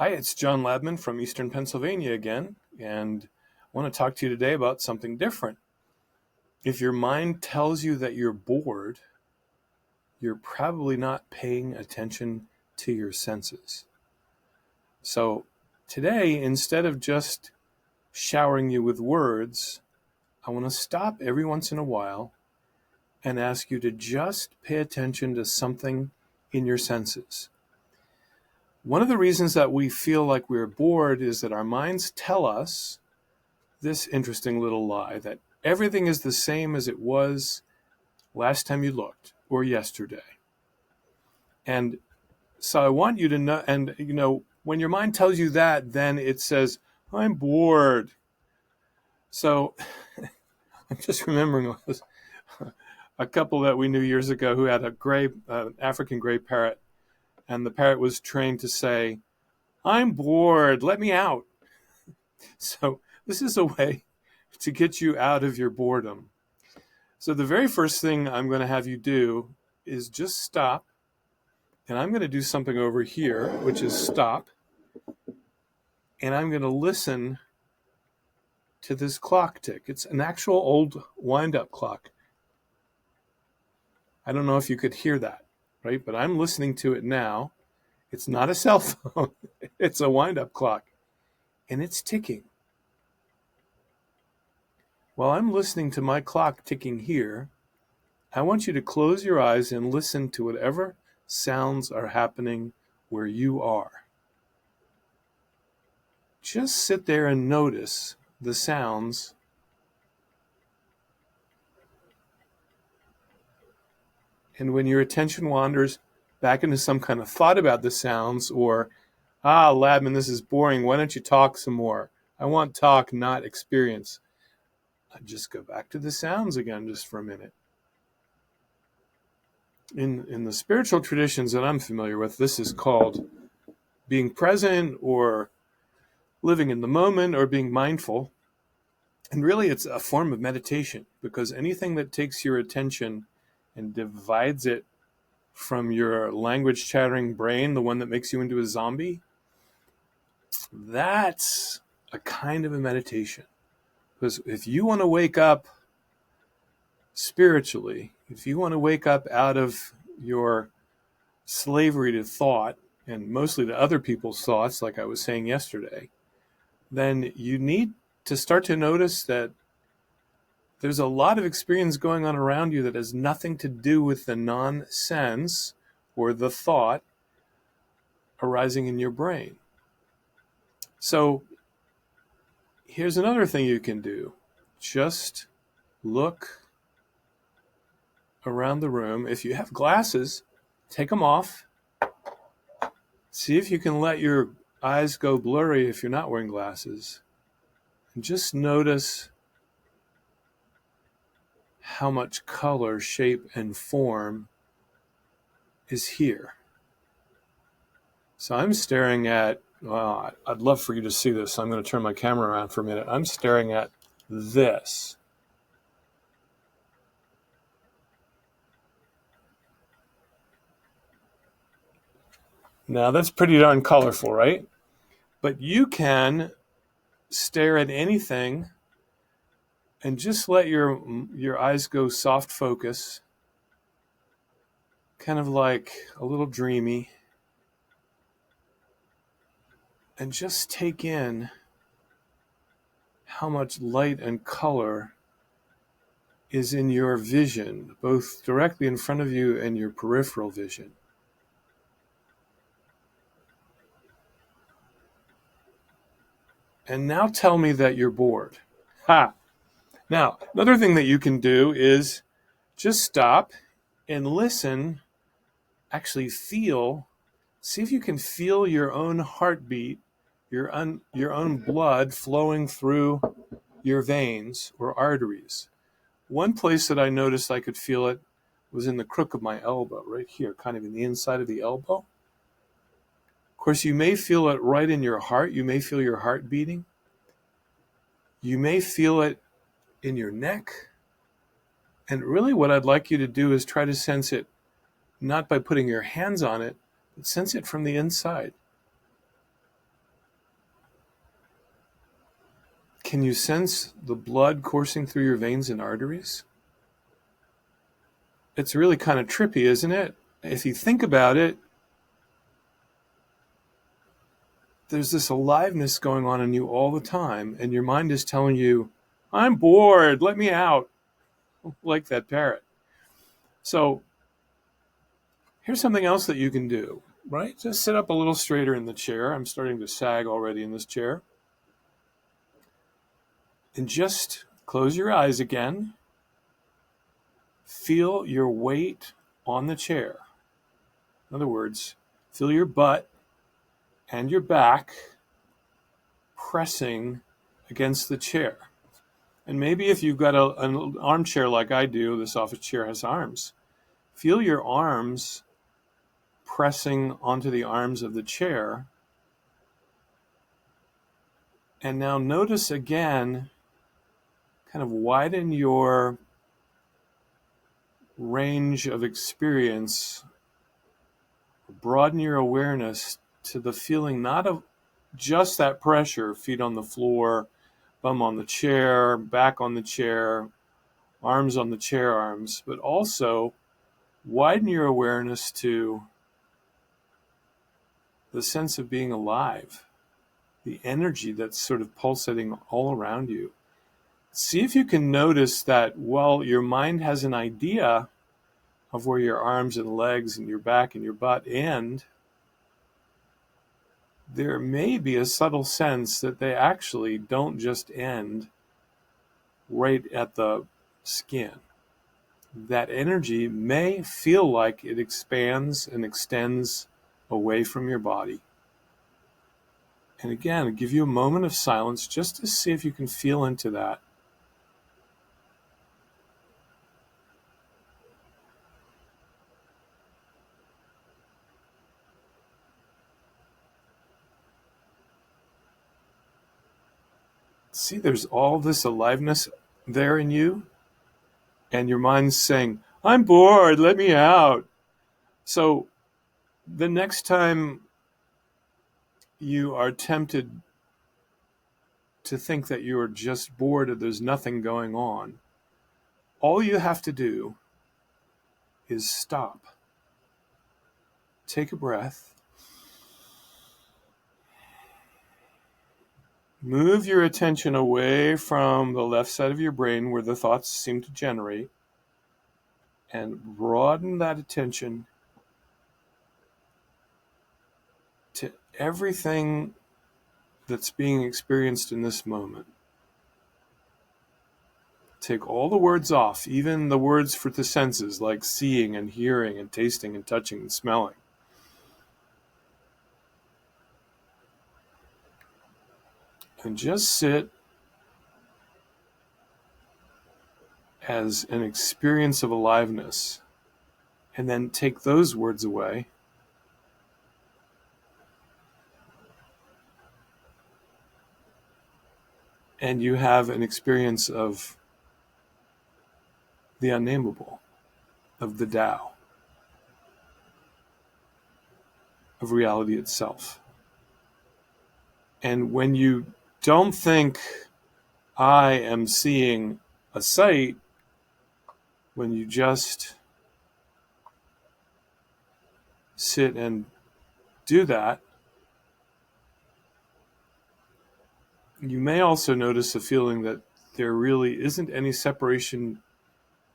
Hi, it's John Labman from Eastern Pennsylvania again, and I want to talk to you today about something different. If your mind tells you that you're bored, you're probably not paying attention to your senses. So today, instead of just showering you with words, I want to stop every once in a while and ask you to just pay attention to something in your senses. One of the reasons that we feel like we're bored is that our minds tell us this interesting little lie that everything is the same as it was last time you looked or yesterday. And so I want you to know, and when your mind tells you that, then it says, I'm bored. So I'm just remembering a couple that we knew years ago who had an African gray parrot, and the parrot was trained to say, I'm bored, let me out. So this is a way to get you out of your boredom. So the very first thing I'm going to have you do is just stop. And I'm going to do something over here, which is stop. And I'm going to listen to this clock tick. It's an actual old wind-up clock. I don't know if you could hear that, right? But I'm listening to it now. It's not a cell phone. It's a wind-up clock. And it's ticking. While I'm listening to my clock ticking here, I want you to close your eyes and listen to whatever sounds are happening where you are. Just sit there and notice the sounds. And when your attention wanders back into some kind of thought about the sounds, or, Labman, this is boring, why don't you talk some more? I want talk, not experience. Just go back to the sounds again just for a minute. In the spiritual traditions that I'm familiar with, this is called being present or living in the moment or being mindful. And really it's a form of meditation, because anything that takes your attention and divides it from your language chattering brain, the one that makes you into a zombie, that's a kind of a meditation. Because if you want to wake up spiritually, if you want to wake up out of your slavery to thought, and mostly to other people's thoughts, like I was saying yesterday, then you need to start to notice that there's a lot of experience going on around you that has nothing to do with the nonsense or the thought arising in your brain. So here's another thing you can do. Just look around the room. If you have glasses, take them off. See if you can let your eyes go blurry if you're not wearing glasses. And just notice how much color, shape, and form is here. So I'm staring at, well, I'd love for you to see this. I'm going to turn my camera around for a minute. I'm staring at this. Now that's pretty darn colorful, right? But you can stare at anything and just let your eyes go soft focus, kind of like a little dreamy, and just take in how much light and color is in your vision, both directly in front of you and your peripheral vision. And now tell me that you're bored. Ha! Now, another thing that you can do is just stop and listen, actually feel, see if you can feel your own heartbeat, your own blood flowing through your veins or arteries. One place that I noticed I could feel it was in the crook of my elbow, right here, kind of in the inside of the elbow. Of course, you may feel it right in your heart. You may feel your heart beating. You may feel it in your neck. And really what I'd like you to do is try to sense it, not by putting your hands on it, but sense it from the inside. Can you sense the blood coursing through your veins and arteries? It's really kind of trippy, isn't it? If you think about it, there's this aliveness going on in you all the time, and your mind is telling you, I'm bored, let me out, like that parrot. So here's something else that you can do, right? Just sit up a little straighter in the chair. I'm starting to sag already in this chair. And just close your eyes again. Feel your weight on the chair. In other words, feel your butt and your back pressing against the chair. And maybe if you've got an armchair like I do, this office chair has arms. Feel your arms pressing onto the arms of the chair. And now notice again, kind of widen your range of experience, broaden your awareness to the feeling not of just that pressure, feet on the floor, bum on the chair, back on the chair, arms on the chair arms, but also widen your awareness to the sense of being alive, the energy that's sort of pulsating all around you. See if you can notice that while your mind has an idea of where your arms and legs and your back and your butt end, there may be a subtle sense that they actually don't just end right at the skin. That energy may feel like it expands and extends away from your body. And again, I'll give you a moment of silence just to see if you can feel into that. See, there's all this aliveness there in you, and your mind's saying, I'm bored, let me out. So the next time you are tempted to think that you are just bored or there's nothing going on, all you have to do is stop. Take a breath. Move your attention away from the left side of your brain where the thoughts seem to generate, and broaden that attention to everything that's being experienced in this moment. Take all the words off, even the words for the senses like seeing and hearing and tasting and touching and smelling. And just sit as an experience of aliveness, and then take those words away. And you have an experience of the unnameable, of the Tao, of reality itself. And when you don't think, I am seeing a sight, when you just sit and do that, you may also notice a feeling that there really isn't any separation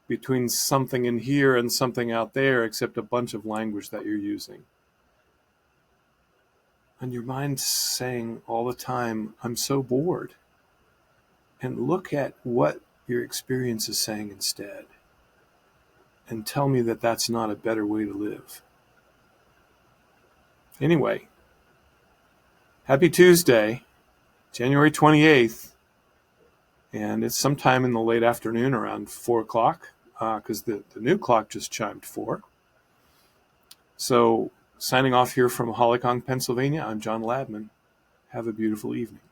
between something in here and something out there except a bunch of language that you're using. And your mind's saying all the time, I'm so bored. And look at what your experience is saying instead. And tell me that that's not a better way to live. Anyway, happy Tuesday, January 28th. And it's sometime in the late afternoon around 4 o'clock, because the new clock just chimed 4. So signing off here from Hollycong, Pennsylvania, I'm John Ladman. Have a beautiful evening.